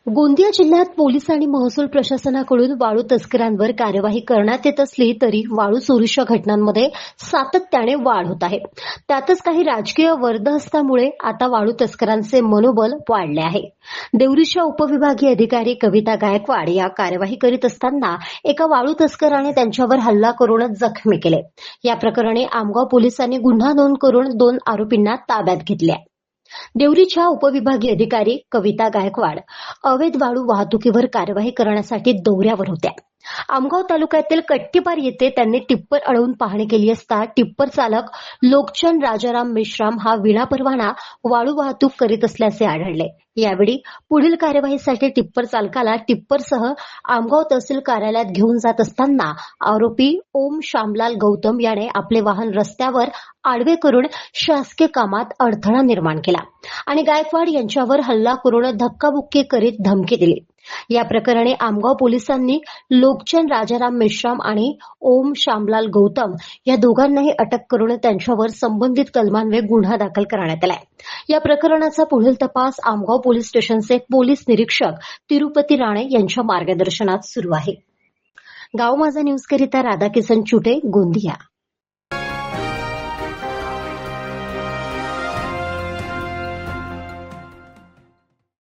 गोंदिया जिल्ह्यात पोलीस आणि महसूल प्रशासनाकडून वाळू तस्करांवर कार्यवाही करण्यात येत असली तरी वाळू चोरीच्या घटनांमध्ये सातत्याने वाढ होत आहे. त्यातच काही राजकीय वर्दहस्तामुळे आता वाळू तस्करांचे मनोबल वाढले आहे. देवरीच्या उपविभागीय अधिकारी कविता गायकवाड या कार्यवाही करीत असताना एका वाळू तस्कराने त्यांच्यावर हल्ला करून जखमी केले. या प्रकरणी आमगाव पोलिसांनी गुन्हा नोंद करून 2 आरोपींना ताब्यात घेतले. देवरीच्या उपविभागीय अधिकारी कविता गायकवाड अवैध वाळू वाहतुकीवर कार्यवाही करण्यासाठी दौऱ्यावर होत्या. आमगाव तालुक्यातील कट्टीपार येथे त्यांनी टिप्पर अडवून पाहणी केली असता टिप्पर चालक लोकचंद राजाराम मेश्राम हा विनापरवाना वाळू वाहतूक करीत असल्याचे आढळले. यावेळी पुढील कार्यवाहीसाठी टिप्पर चालकाला टिप्परसह आमगाव तहसील कार्यालयात घेऊन जात असताना आरोपी ओम श्यामलाल गौतम याने आपले वाहन रस्त्यावर आडवे करून शासकीय कामात अडथळा निर्माण केला आणि गायकवाड यांच्यावर हल्ला करून धक्काबुक्की करीत धमकी दिली. या प्रकरणी आमगाव पोलिसांनी लोकचंद राजाराम मेश्राम आणि ओम श्यामलाल गौतम या दोघांनाही अटक करून त्यांच्यावर संबंधित कलमान्वये गुन्हा दाखल करण्यात आलाय. या प्रकरणाचा पुढील तपास आमगाव पोलीस स्टेशनचे पोलीस निरीक्षक तिरुपती राणे यांच्या मार्गदर्शनात सुरू आहे. गाव माझा न्यूज करिता राधाकिसन चुटे, गोंदिया.